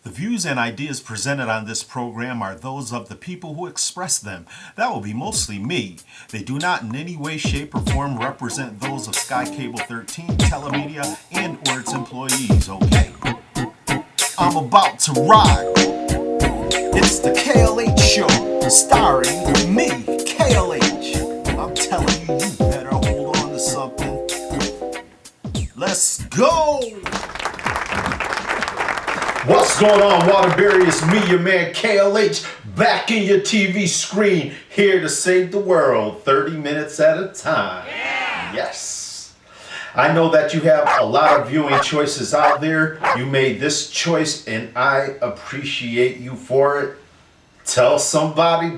The views and ideas presented on this program are those of the people who express them. That will be mostly me. They do not in any way, shape, or form represent those of Sky Cable 13, Telemedia, and or its employees, okay? I'm about to rock. It's the KLH show, starring me, KLH. I'm telling you, you better hold on to something. Let's go! What's going on, Waterbury? It's me, your man KLH, back in your TV screen, here to save the world 30 minutes at a time. Yeah. Yes. I know that you have a lot of viewing choices out there. You made this choice, and I appreciate you for it. Tell somebody,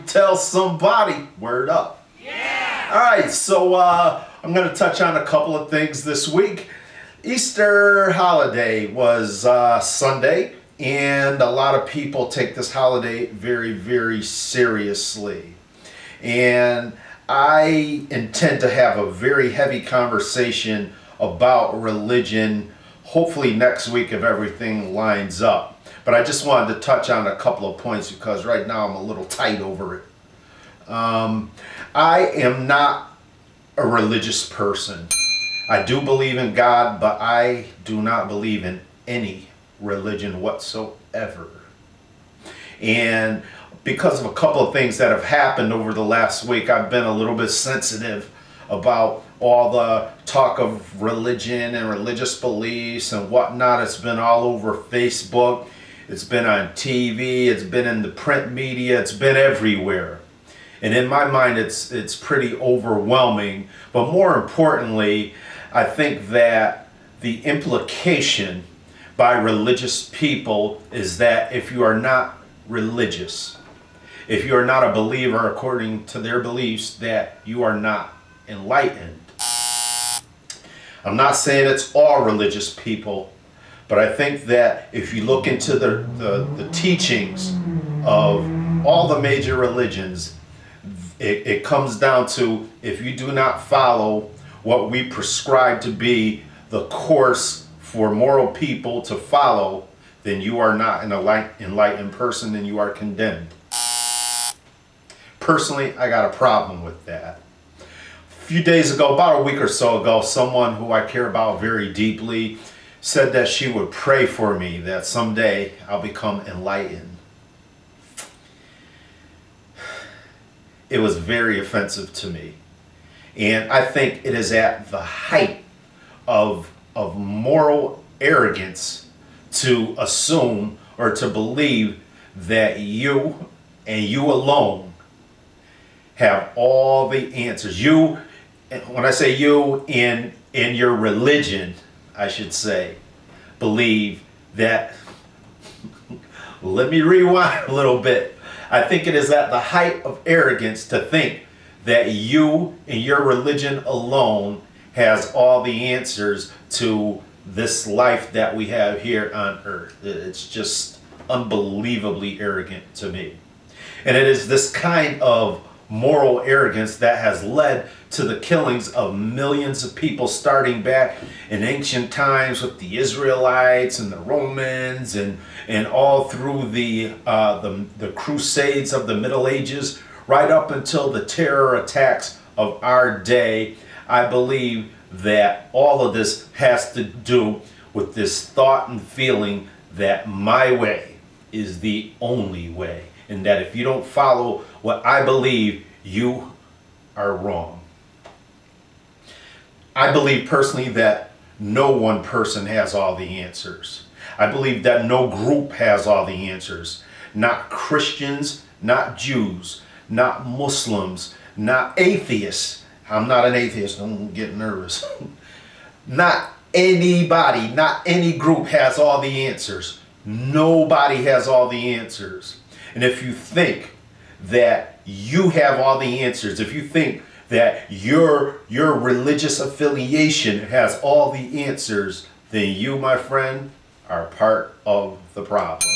word up. Yeah. All right, so I'm going to touch on a couple of things this week. Easter holiday was Sunday, and a lot of people take this holiday very, very seriously. And I intend to have a very heavy conversation about religion, hopefully next week if everything lines up. But I just wanted to touch on a couple of points because right now I'm a little tight over it. I am not a religious person. I do believe in God, but I do not believe in any religion whatsoever. And because of a couple of things that have happened over the last week, I've been a little bit sensitive about all the talk of religion and religious beliefs and whatnot. It's been all over Facebook. It's been on TV. It's been in the print media. It's been everywhere. And in my mind, it's pretty overwhelming. But more importantly, I think that the implication by religious people is that if you are not religious, if you are not a believer according to their beliefs, that you are not enlightened. I'm not saying it's all religious people, but I think that if you look into the teachings of all the major religions, it comes down to if you do not follow what we prescribe to be the course for moral people to follow, then you are not an enlightened person and you are condemned. Personally, I got a problem with that. A few days ago, about a week or so ago, someone who I care about very deeply said that she would pray for me that someday I'll become enlightened. It was very offensive to me. And I think it is at the height of moral arrogance to assume or to believe that you and you alone have all the answers. You, when I say you in your religion, I should say, believe that, let me rewind a little bit. I think it is at the height of arrogance to think that you and your religion alone has all the answers to this life that we have here on earth. It's just unbelievably arrogant to me. And it is this kind of moral arrogance that has led to the killings of millions of people starting back in ancient times with the Israelites and the Romans and all through the Crusades of the Middle Ages, right up until the terror attacks of our day. I believe that all of this has to do with this thought and feeling that my way is the only way, and that if you don't follow what I believe, you are wrong. I believe personally that no one person has all the answers. I believe that no group has all the answers. Not Christians, not Jews, not Muslims, not atheists. I'm not an atheist, I'm getting nervous. Not anybody, not any group has all the answers. Nobody has all the answers. And if you think that you have all the answers, if you think that your religious affiliation has all the answers, then you, my friend, are part of the problem.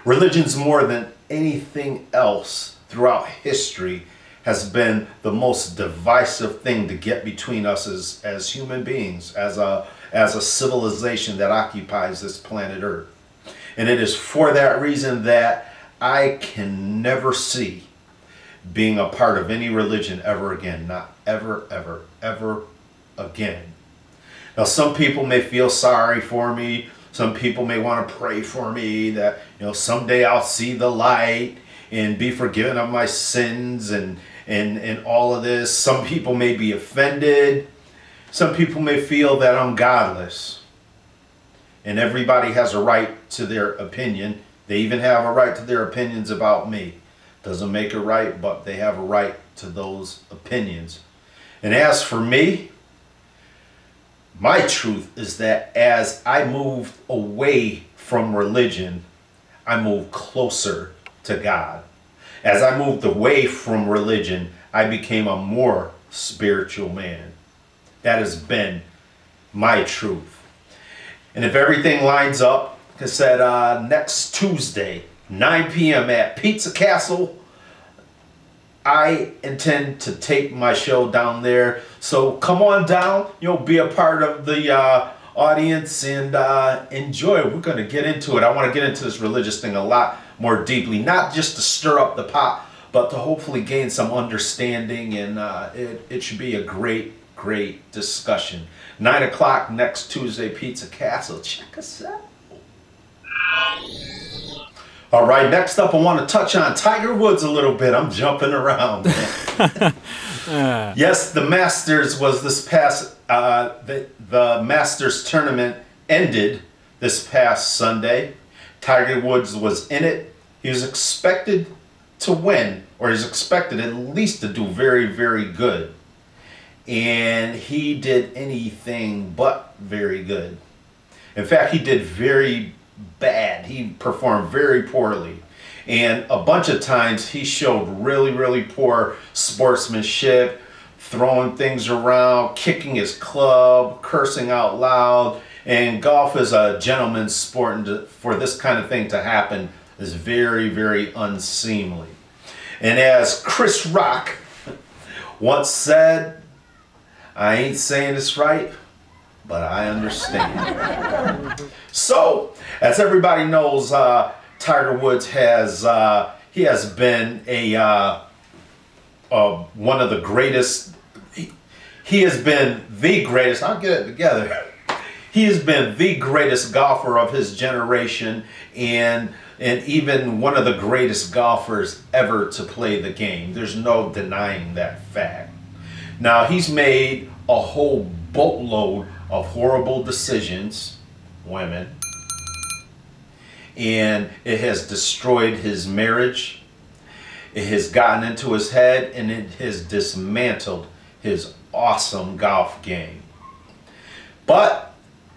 Religion's more than anything else throughout history has been the most divisive thing to get between us as human beings, as a civilization that occupies this planet Earth. And it is for that reason that I can never see being a part of any religion ever again. Not ever, ever, ever again. Now, some people may feel sorry for me. Some people may want to pray for me that, someday I'll see the light and be forgiven of my sins and all of this. Some people may be offended. Some people may feel that I'm godless. And everybody has a right to their opinion. They even have a right to their opinions about me. Doesn't make it right, but they have a right to those opinions. And as for me, my truth is that as I moved away from religion, I moved closer to God. As I moved away from religion, I became a more spiritual man. That has been my truth. And if everything lines up, like I said, next Tuesday, 9 p.m. at Pizza Castle, I intend to take my show down there. So come on down, be a part of the audience and enjoy it. We're going to get into it. I want to get into this religious thing a lot more deeply, not just to stir up the pot, but to hopefully gain some understanding. And it should be a great discussion. 9 o'clock next Tuesday, Pizza Castle. Check us out. All right, next up, I want to touch on Tiger Woods a little bit. I'm jumping around. Yes, the Masters was this past, the Masters tournament ended this past Sunday. Tiger Woods was in it. He was expected to win, or he's expected at least to do very, very good. And he did anything but very good. In fact, he did very bad. He performed very poorly. And a bunch of times he showed really, really poor sportsmanship, throwing things around, kicking his club, cursing out loud. And golf is a gentleman's sport, and for this kind of thing to happen is very, very unseemly. And as Chris Rock once said, I ain't saying this right, but I understand. So, as everybody knows, Tiger Woods has been one of the greatest. He has been the greatest. I'll get it together. He has been the greatest golfer of his generation, and even one of the greatest golfers ever to play the game. There's no denying that fact. Now, he's made a whole boatload of horrible decisions, women, and it has destroyed his marriage. It has gotten into his head, and it has dismantled his awesome golf game. But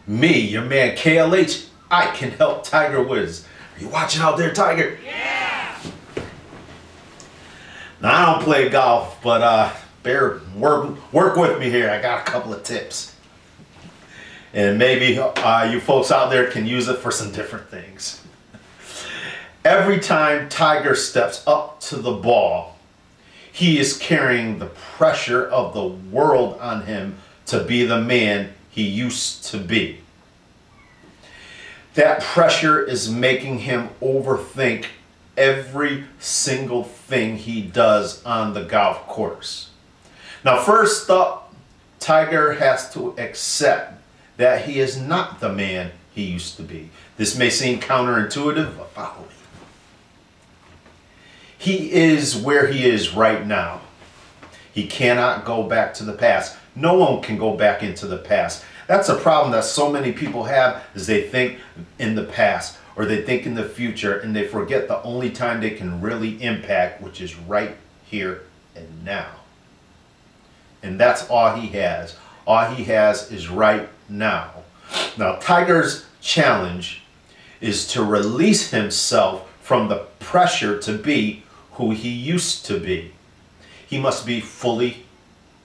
me, your man KLH, I can help Tiger Woods. Are you watching out there, Tiger? Yeah! Now, I don't play golf, but work with me here. I got a couple of tips. And maybe you folks out there can use it for some different things. Every time Tiger steps up to the ball, he is carrying the pressure of the world on him to be the man he used to be. That pressure is making him overthink every single thing he does on the golf course. Now, first up, Tiger has to accept that he is not the man he used to be. This may seem counterintuitive, but follow me. He is where he is right now. He cannot go back to the past. No one can go back into the past. That's a problem that so many people have, is they think in the past or they think in the future, and they forget the only time they can really impact, which is right here and now. And that's all he has. All he has is right now. Now, Tiger's challenge is to release himself from the pressure to be who he used to be. He must be fully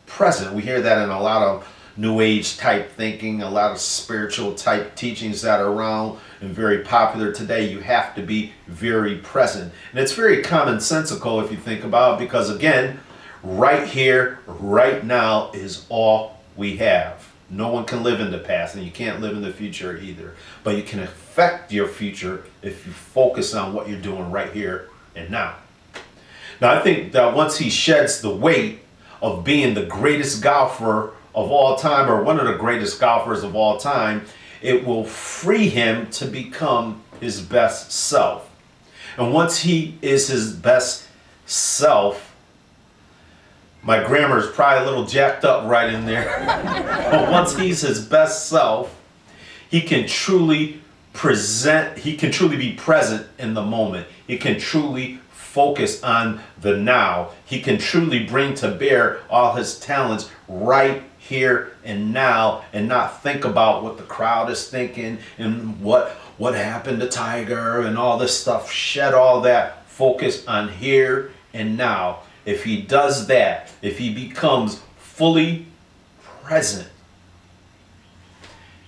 present. We hear that in a lot of New Age type thinking, a lot of spiritual type teachings that are around and very popular today. You have to be very present. And it's very commonsensical if you think about it, because again, right here, right now is all we have. No one can live in the past, and you can't live in the future either. But you can affect your future if you focus on what you're doing right here and now. Now, I think that once he sheds the weight of being the greatest golfer of all time, or one of the greatest golfers of all time, it will free him to become his best self. And once he is his best self, my grammar is probably a little jacked up right in there. But once he's his best self, he can truly be present in the moment. He can truly focus on the now. He can truly bring to bear all his talents right here and now, and not think about what the crowd is thinking and what happened to Tiger and all this stuff. Shed all that. Focus on here and now. If he does that, if he becomes fully present,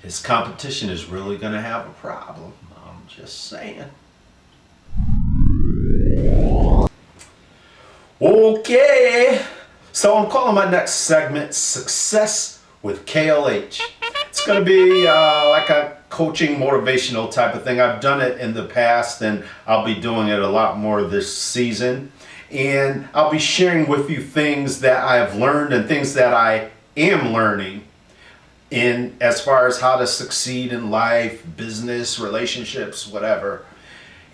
his competition is really going to have a problem. I'm just saying. Okay, so I'm calling my next segment Success with KLH. It's going to be like a coaching motivational type of thing. I've done it in the past, and I'll be doing it a lot more this season. And I'll be sharing with you things that I have learned and things that I am learning in as far as how to succeed in life, business, relationships, whatever.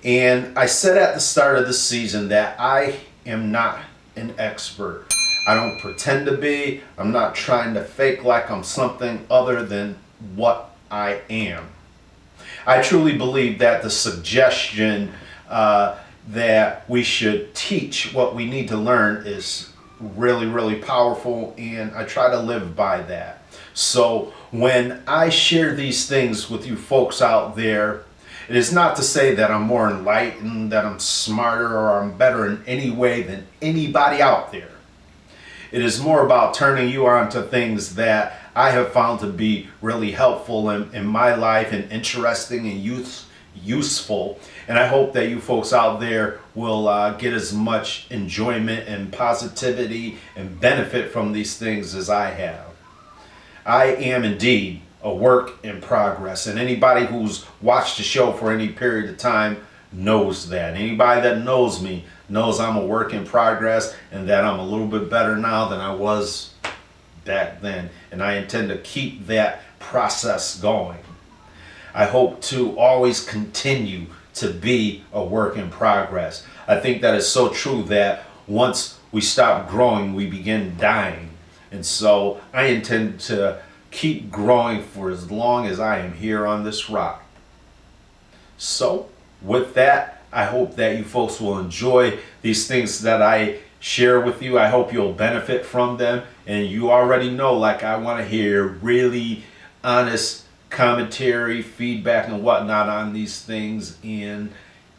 And I said at the start of the season that I am not an expert. I don't pretend to be. I'm not trying to fake like I'm something other than what I am. I truly believe that the suggestion that we should teach what we need to learn is really, really powerful, and I try to live by that. So when I share these things with you folks out there, it is not to say that I'm more enlightened, that I'm smarter, or I'm better in any way than anybody out there. It is more about turning you on to things that I have found to be really helpful in my life and interesting and useful. And I hope that you folks out there will get as much enjoyment and positivity and benefit from these things as I have. I am indeed a work in progress, and anybody who's watched the show for any period of time knows that. Anybody that knows me knows I'm a work in progress, and that I'm a little bit better now than I was back then, and I intend to keep that process going. I hope to always continue to be a work in progress. I think that is so true that once we stop growing, we begin dying. And so I intend to keep growing for as long as I am here on this rock. So with that, I hope that you folks will enjoy these things that I share with you. I hope you'll benefit from them. And you already know, like, I want to hear really honest commentary, feedback, and whatnot on these things. And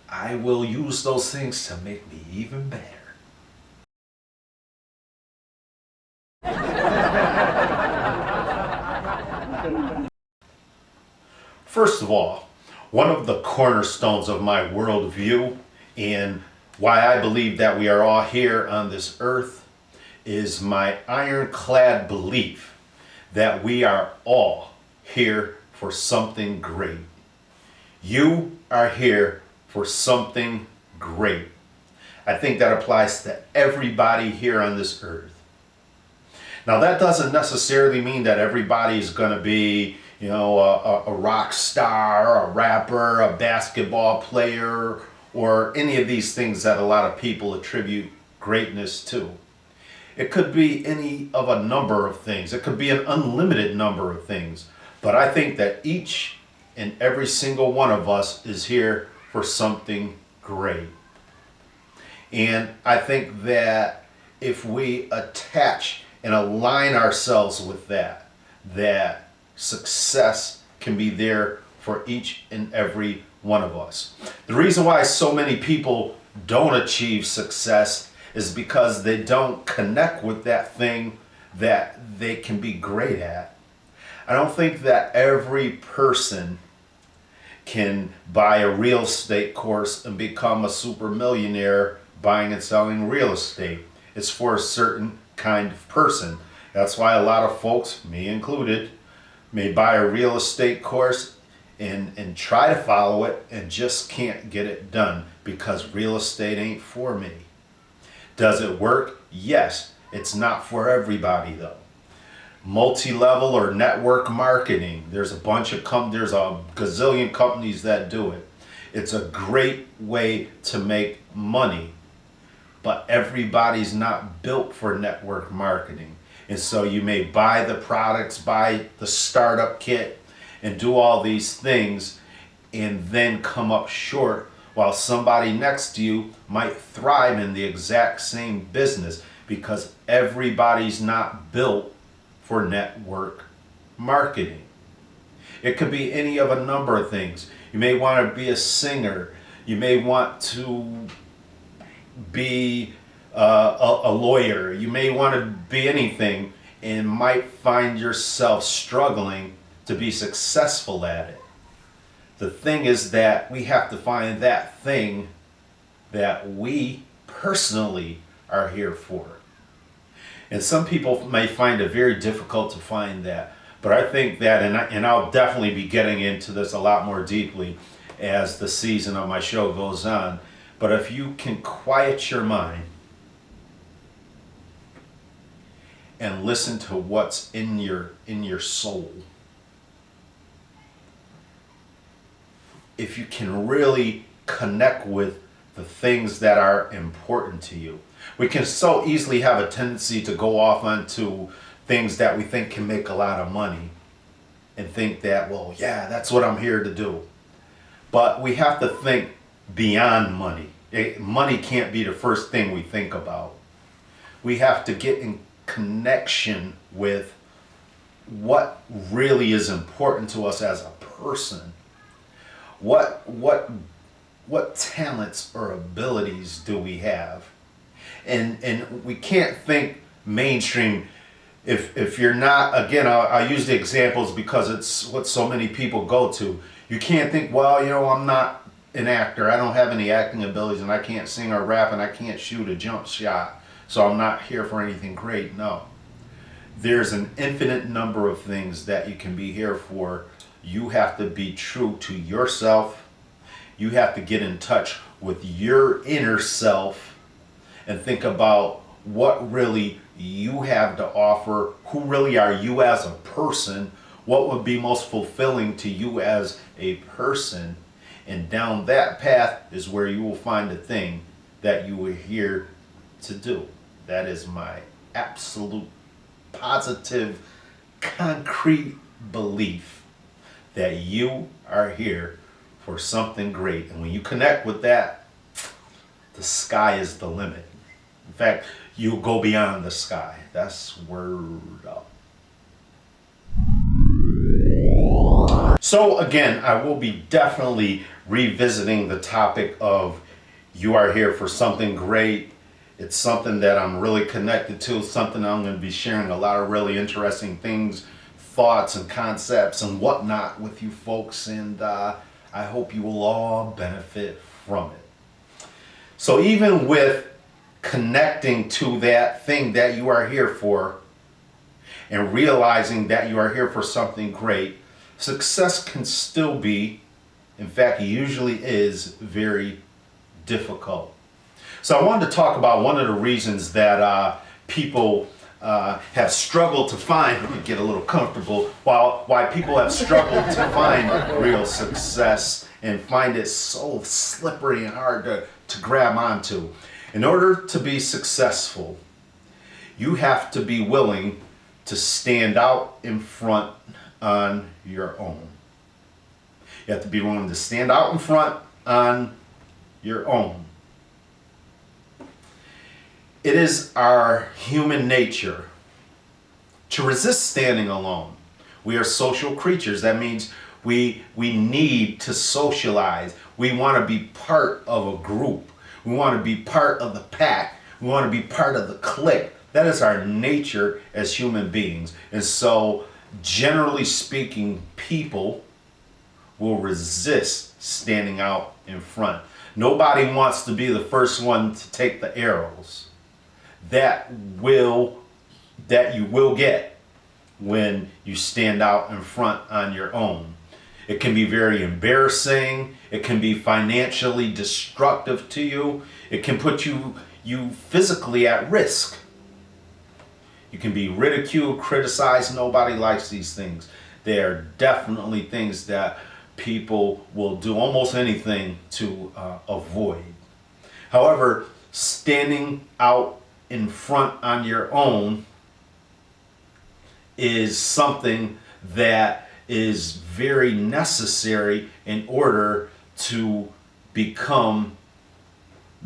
I will use those things to make me even better. First of all, one of the cornerstones of my worldview and why I believe that we are all here on this earth is my ironclad belief that we are all here for something great. You are here for something great. I think that applies to everybody here on this earth. Now, that doesn't necessarily mean that everybody is going to be, a rock star, a rapper, a basketball player, or any of these things that a lot of people attribute greatness to. It could be any of a number of things. It could be an unlimited number of things. But I think that each and every single one of us is here for something great. And I think that if we attach and align ourselves with that success can be there for each and every one of us. The reason why so many people don't achieve success is because they don't connect with that thing that they can be great at. I don't think that every person can buy a real estate course and become a super millionaire buying and selling real estate. It's for a certain kind of person. That's why a lot of folks, me included, may buy a real estate course and try to follow it and just can't get it done because real estate ain't for me. Does it work? Yes. It's not for everybody though. Multi-level or network marketing. There's a gazillion companies that do it. It's a great way to make money, but everybody's not built for network marketing. And so you may buy the products, buy the startup kit, and do all these things and then come up short while somebody next to you might thrive in the exact same business because everybody's not built for network marketing. It could be any of a number of things. You may want to be a singer. You may want to be a lawyer. You may want to be anything and might find yourself struggling to be successful at it. The thing is that we have to find that thing that we personally are here for. And some people may find it very difficult to find that. But I think that, and I'll definitely be getting into this a lot more deeply as the season of my show goes on. But if you can quiet your mind and listen to what's in your soul, if you can really connect with the things that are important to you. We can so easily have a tendency to go off onto things that we think can make a lot of money and think that, well, yeah, that's what I'm here to do. But we have to think beyond money. Money can't be the first thing we think about. We have to get in connection with what really is important to us as a person. What talents or abilities do we have? And we can't think mainstream if you're not, again, I'll use the examples because it's what so many people go to. You can't think, well, I'm not an actor. I don't have any acting abilities and I can't sing or rap and I can't shoot a jump shot. So I'm not here for anything great. No. There's an infinite number of things that you can be here for. You have to be true to yourself. You have to get in touch with your inner self and think about what really you have to offer. Who really are you as a person? What would be most fulfilling to you as a person? And down that path is where you will find the thing that you were here to do. That is my absolute, positive, concrete belief that you are here for something great. And when you connect with that, the sky is the limit. In fact, you go beyond the sky. That's word up. So again, I will be definitely revisiting the topic of you are here for something great. It's something that I'm really connected to, something I'm going to be sharing a lot of really interesting things, thoughts and concepts and whatnot with you folks, and I hope you will all benefit from it. So even with connecting to that thing that you are here for and realizing that you are here for something great, success can still be, in fact, it usually is, very difficult. So I wanted to talk about one of the reasons that people have struggled to find, let me get a little comfortable, why people have struggled to find real success and find it so slippery and hard to grab onto. In order to be successful, you have to be willing to stand out in front on your own. You have to be willing to stand out in front on your own. It is our human nature to resist standing alone. We are social creatures. That means we need to socialize. We want to be part of a group. We want to be part of the pack. We want to be part of the clique. That is our nature as human beings. And so, generally speaking, people will resist standing out in front. Nobody wants to be the first one to take the arrows that you will get when you stand out in front on your own. It can be very embarrassing. It can be financially destructive to you. It can put you physically at risk. You can be ridiculed, criticized. Nobody likes these things. They are definitely things that people will do almost anything to avoid. However, standing out in front on your own is something that is very necessary in order to become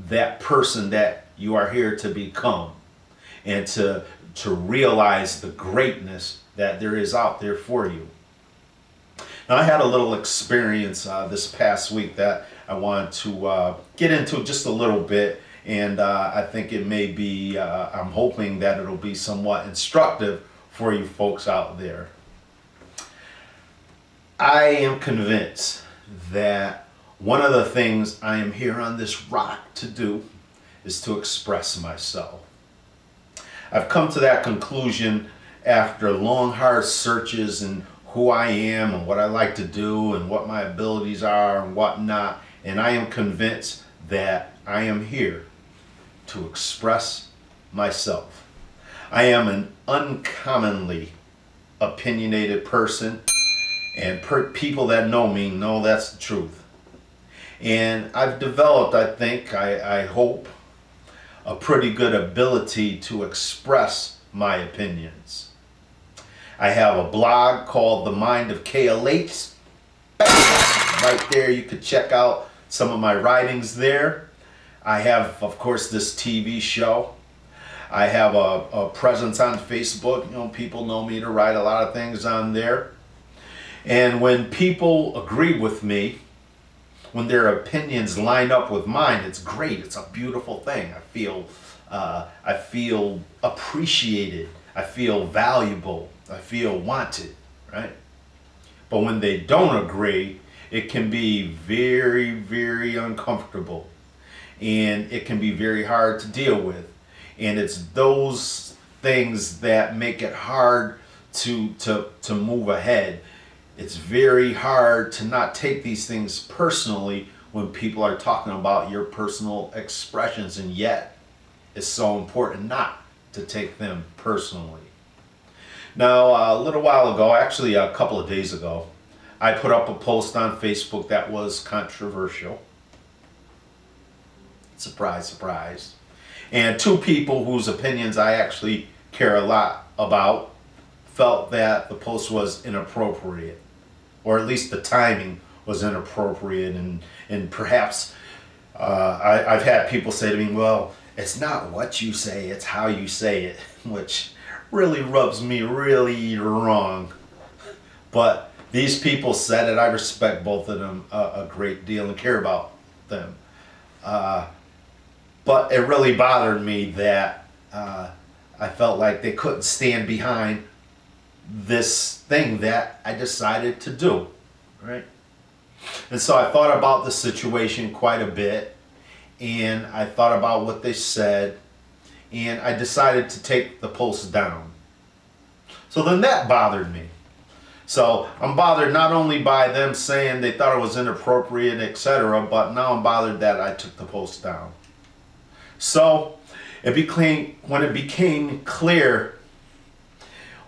that person that you are here to become, and to realize the greatness that there is out there for you. Now, I had a little experience this past week that I wanted to get into just a little bit, and I think it may be, I'm hoping that it'll be somewhat instructive for you folks out there. I am convinced that one of the things I am here on this rock to do is to express myself. I've come to that conclusion after long, hard searches and who I am and what I like to do and what my abilities are and whatnot. And I am convinced that I am here to express myself. I am an uncommonly opinionated person, and people that know me know that's the truth. And I've developed, I think, I hope, a pretty good ability to express my opinions. I have a blog called The Mind of KLH. Right there, you could check out some of my writings there. I have, of course, this TV show. I have a presence on Facebook. You know, people know me to write a lot of things on there. And when people agree with me, when their opinions line up with mine, it's great. It's a beautiful thing. I feel appreciated. I feel valuable. I feel wanted, right? But when they don't agree, it can be very, very uncomfortable, and it can be very hard to deal with. And it's those things that make it hard to move ahead. It's very hard to not take these things personally when people are talking about your personal expressions, and yet it's so important not to take them personally. Now, a little while ago, actually a couple of days ago, I put up a post on Facebook that was controversial. Surprise, surprise. And two people whose opinions I actually care a lot about felt that the post was inappropriate, or at least the timing was inappropriate, and perhaps I've had people say to me, well, it's not what you say, it's how you say it, which really rubs me really wrong. But these people said it. I respect both of them a great deal and care about them. But it really bothered me that I felt like they couldn't stand behind this thing that I decided to do, right? And so I thought about the situation quite a bit, and I thought about what they said, and I decided to take the post down. So then that bothered me. So I'm bothered not only by them saying they thought it was inappropriate, etc., but now I'm bothered that I took the post down. So when it became clear,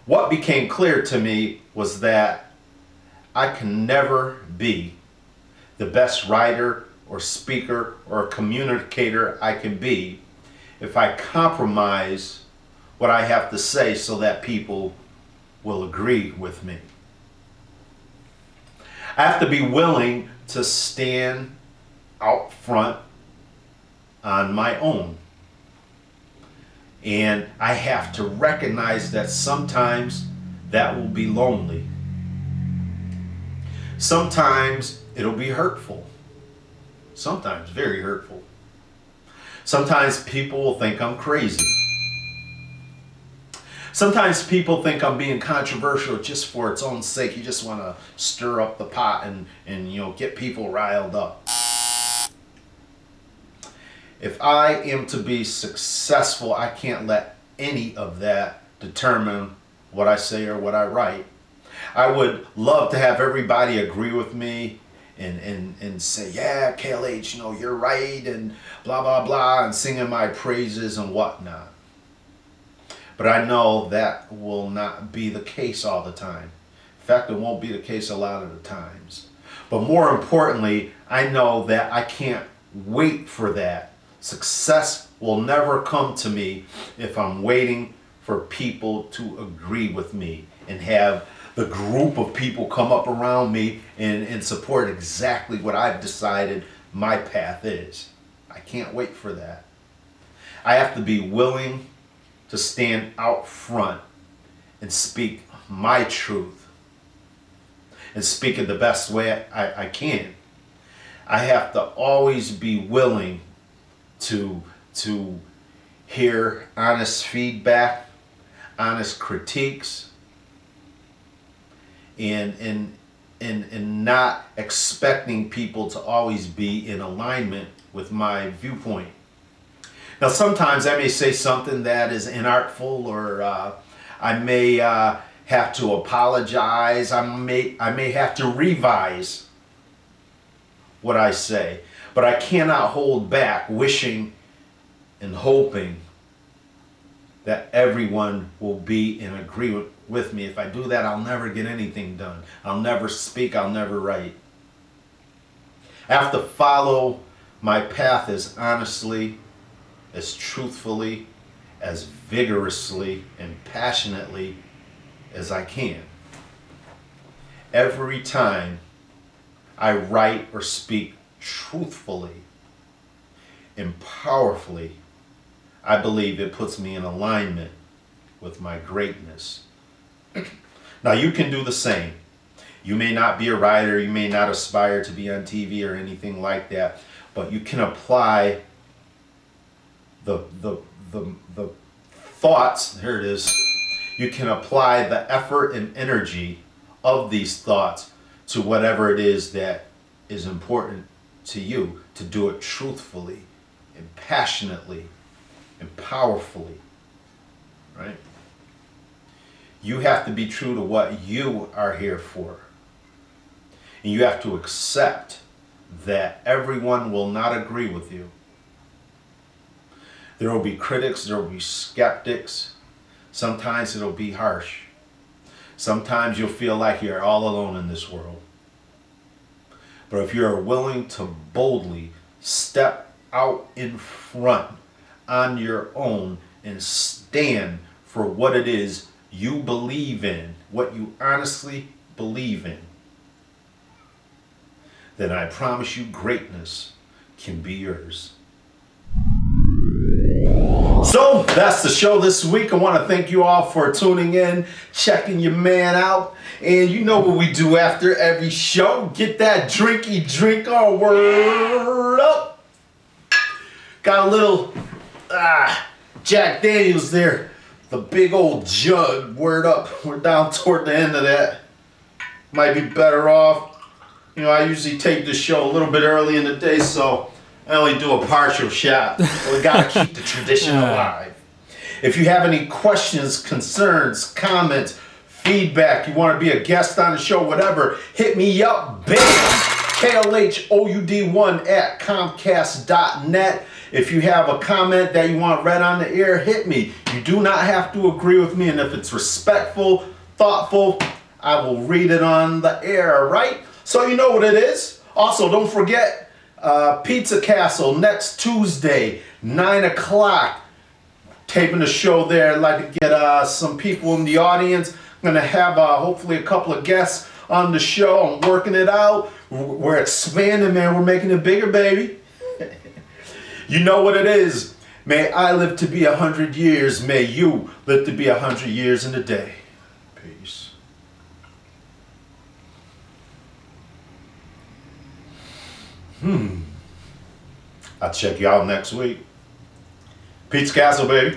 what became clear to me was that I can never be the best writer or speaker or communicator I can be if I compromise what I have to say so that people will agree with me. I have to be willing to stand out front on my own. And I have to recognize that sometimes that will be lonely. Sometimes it'll be hurtful. Sometimes very hurtful. Sometimes people will think I'm crazy. Sometimes people think I'm being controversial just for its own sake. You just want to stir up the pot and get people riled up. If I am to be successful, I can't let any of that determine what I say or what I write. I would love to have everybody agree with me and say, yeah, KLH, you're right, and blah, blah, blah, and singing my praises and whatnot. But I know that will not be the case all the time. In fact, it won't be the case a lot of the times. But more importantly, I know that I can't wait for that. Success will never come to me if I'm waiting for people to agree with me and have the group of people come up around me and support exactly what I've decided my path is. I can't wait for that. I have to be willing to stand out front and speak my truth and speak it the best way I can. I have to always be willing to hear honest feedback, honest critiques, and not expecting people to always be in alignment with my viewpoint. Now, sometimes I may say something that is inartful, or I may have to apologize. I may have to revise what I say, but I cannot hold back wishing and hoping that everyone will be in agreement with me. If I do that, I'll never get anything done. I'll never speak. I'll never write. I have to follow my path as honestly, as truthfully, as vigorously and passionately as I can. Every time I write or speak truthfully and powerfully, I believe it puts me in alignment with my greatness. Now, you can do the same. You may not be a writer, you may not aspire to be on TV or anything like that, but you can apply the thoughts, here it is, you can apply the effort and energy of these thoughts to whatever it is that is important to you, to do it truthfully and passionately and powerfully, right? You have to be true to what you are here for. And you have to accept that everyone will not agree with you. There will be critics, there will be skeptics. Sometimes it'll be harsh. Sometimes you'll feel like you're all alone in this world. But if you're willing to boldly step out in front on your own and stand for what it is you believe in, what you honestly believe in, then I promise you greatness can be yours. So that's the show this week. I want to thank you all for tuning in, checking your man out. And you know what we do after every show. Get that drinky drink on, word up. Got a little Jack Daniels there. The big old jug, word up. We're down toward the end of that. Might be better off. I usually take the show a little bit early in the day, so I only do a partial shot. So we gotta keep the tradition alive. If you have any questions, concerns, comments, feedback, you want to be a guest on the show, whatever, hit me up, bam, KLHOUD1@comcast.net. If you have a comment that you want read on the air, hit me. You do not have to agree with me, and if it's respectful, thoughtful, I will read it on the air, right? So you know what it is. Also, don't forget, Pizza Castle next Tuesday, 9 o'clock. Taping the show there. I'd like to get some people in the audience. I'm going to have hopefully a couple of guests on the show. I'm working it out. We're expanding, man. We're making it bigger, baby. You know what it is. May I live to be 100 years. May you live to be 100 years in a day. Peace. I'll check you out next week. Pizza Castle, baby.